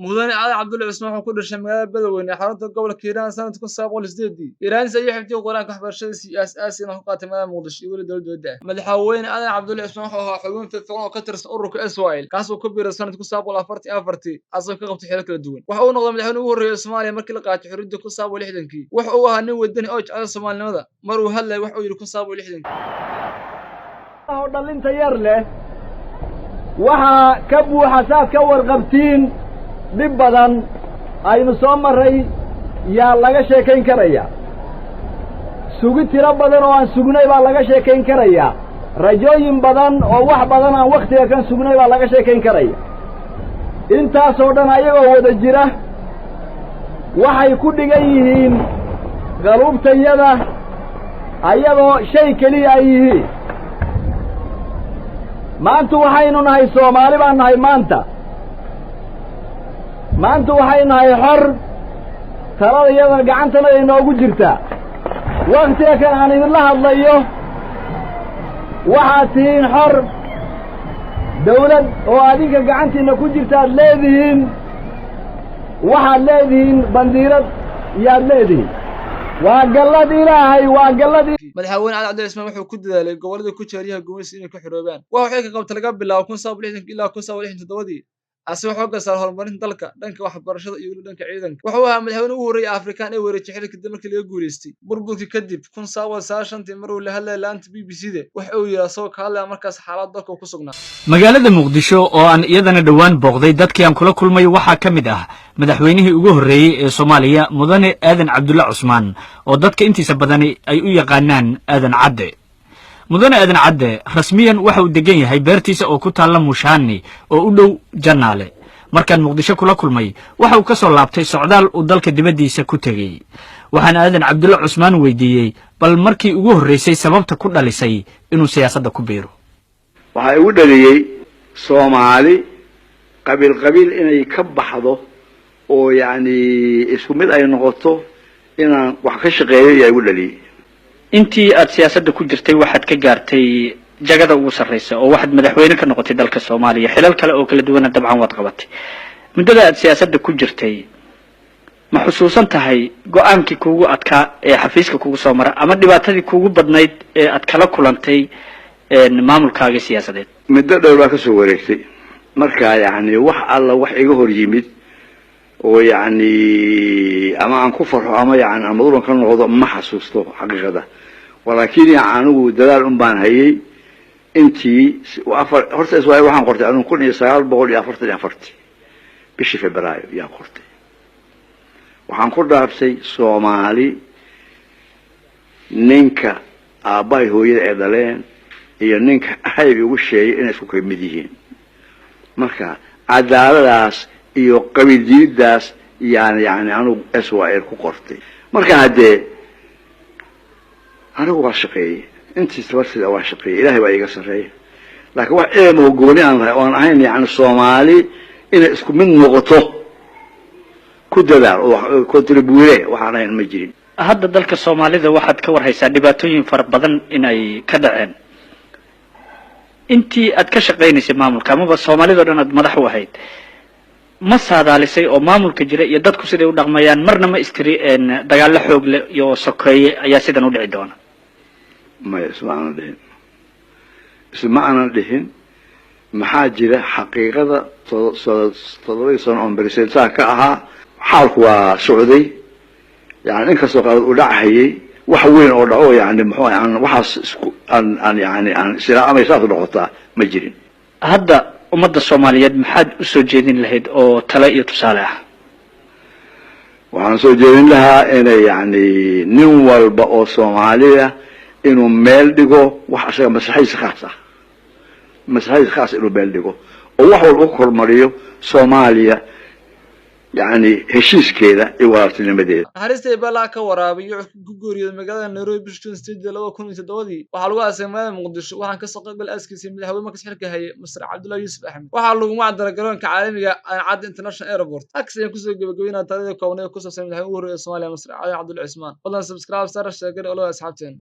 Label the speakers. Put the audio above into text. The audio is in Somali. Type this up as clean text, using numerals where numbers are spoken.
Speaker 1: mudane cali cabdulle cismaan wuxuu ku dhashay magaalada Beledweyne xarunta gobolka Hiiraan sanadka 1908 Hiiraan ayuu xifdiyay quraanka waxbarashadiisa aas-aasiga ah ku qaatay magaalada Muqdisho iyo weli dowladda madaxweyne cali cabdulle cismaan wuxuu ahaa xubin firfircoon oo ka tirsan ururka SYL kaas oo ku biiray sanadka 1944 asoo ka qabtay xilal kala duwan waxa uu noqday madaxweyne ugu horeeyay Soomaaliya markii la qaatay xurriyadda 1960 waxa uu ahaa nin wadani oo jecel Soomaalinimada mar uu hadlay waxa uu yiri 1960
Speaker 2: oo dhalinta yar leh waxa ka buuxa saad ka warqabtiin dib badan aynu soo maray yaa laga sheekayn karaya sugi tiro badan oo aan sugnay baa laga sheekayn karaya rajooyin badan oo wax badan aan waqtiga kan sugnay baa laga sheekayn karaya intaas oo dhan ayagoo wada jira waxay ku dhigan yihiin qaluubtayada ayadoo shay keliya ay yihiin maanta waxaynu nahay Soomaali baan nahay maanta waxay nahay xor talada iyada gacantana ay noogu jirtaa waqtiga kan aan idin la hadlayo waxaad tihiin xor dawlad oo adinka gacantiina ku jirtaad leedihiin waxaad leedihiin bandiirad iyaad leedihiin waa gallad ilaahay waa gallad
Speaker 1: madaxweyne cali cabdulle cismaan wuxuu ku dadaalay gobolada ku jeeriyaha gumaysi inay ka xiroobaan waxa xilka qabtay laga bilaabo 1960 ilaa 1967 asoo xooga saar horumarinta dalka dhanka waxbarashada iyo dhanka ciidanka wuxuu ahaa madaxweyne ugu horeeyay Afrikaan ee wareejay xilka dib markii laga guuleystay burburkii kadib 1990 mar uu la hadlay laanta BBC-da waxa uu yiraahdo soo kaalay markaas xaalad dalka ku sugnaa
Speaker 3: magaalada Muqdisho oo aan iyadana dhawaan booqday dadkii aan kula kulmay waxa kamid ah madaxweynihii ugu horeeyay ee Soomaaliya mudane aadan cabdulle cusmaan oo dadka intiisa badan ay u yaqaanaan aadan cadde mudane aadan cadde rasmiyan waxa uu degan yahay beertiisa oo ku taala Mushani oo u dhow Janaale markaan Muqdisho kula kulmay waxa uu ka soo laabtay socdaal uu dalka dibadiisa ku tagay waxaan aadan cabdulle cusmaan weydiiyay bal markii ugu horeysay sababta ku dhalisay inuu siyaasadda ku biiro
Speaker 4: waxa uu dhaliyay Soomaali qabiil inay ka baxdo oo yaani isku mid ay noqoto inaan wax ka shaqeeyo ay u dhaliyay
Speaker 3: intii aad siyaasadda ku jirtay waxaad ka gaartay jagada ugu sarreysa oo waxaad madaxweyne ka noqotay dalka Soomaaliya xilal kale oo kala duwan dabcan waad qabatay muddada aad siyaasadda ku jirtay ma xusuusan tahay go'aankii kuugu adkaa ee xafiiska kuugu soo maray ama dhibaatadii kuugu badnayd ee aad kala kulantay maamulkaaga siyaasadeed
Speaker 4: muddo dheer baa ka soo wareegtay marka yaani wax alla wax iga hor yimid oo yaani ama aan ku farxo ama yaani aan maduuran ka noqdo ma xasuusto xaqiiqada walaakiin anigu dadaal baan hayay intii horta iswaay waxaan qortay anigu 1944 bishii Febraayo yaa qortay waxaan ku dhaafsay Soomaali ninka aabay hooyada ee dhaleen iyo ninka ahayb ugu sheegay inay isku mid yihiin marka cadaaladaas iyo qabiildiidaas yaani anigu SYL ku qortay marka hadee anigu waa shaqeeyay intii sababtida waa shaqeeyay ilaahay baa iga sareeyay laakiin wax eemo gooni aan ahayn yaani Soomaali inay isku mid noqoto ku dadaal oo contribute waxaan ahayn ma jirin
Speaker 3: hadda dalka Soomaalida waxaad ka warhaysaa dhibaatooyin fara badan inay ka dhaceen intii aad ka shaqeynaysay maamulka ama Soomaalida dhan aad madax u ahayd ma saadaalisay oo maamulka jira iyo dadku siday u dhaqmayaan marna ma istiri dagaal xoog leh iyo sokeeye ayaa sidan u dhici doona
Speaker 4: ma isma'ana dhihin maxaa jira xaqiiqada toddoba sano oo presidenta ka ahaa xaalku waa socday yaani in kasoo qaad u dhacayay wax weyn oo dhaco yaani muxuu aan waxaas aan yaani aan sila ama isaas noqota ma jirin
Speaker 3: hadda ummadda Soomaaliyeed maxaad u soo jeedin lahayd oo talo iyo tusaale ah
Speaker 4: waxaan soo jeedin lahaa inay yaani nin walba oo Soomaaliya إنه ميل ديجو وحشة مسرحية خاصة مسرحية خاصة إنه ميل ديجو وواحد الأخر مريو سوماليا يعني هشيس كذا يوارث المدينة.
Speaker 1: naxariista Ibala ka waraabiyo ku guuriyay magaalada Nairobi bishii State 2007 waxaa lagu aasay magaalada Muqdisho waxaan ka soo qaybgal aaskiisii madaxweyne markaas xilka hayay Masar Cabdullaahi Yuusuf Axmed waxaa lagu macdara garoonka caalamiga Cad International Airport aksiyay ku soo gabagabeynaa taariikhda kooban ee ku saabsan madaxweynaha ugu horeeyay Soomaaliya Masar Cabdullaahi Usmaan fadlan subscribe sar sheegay oo asxaabteen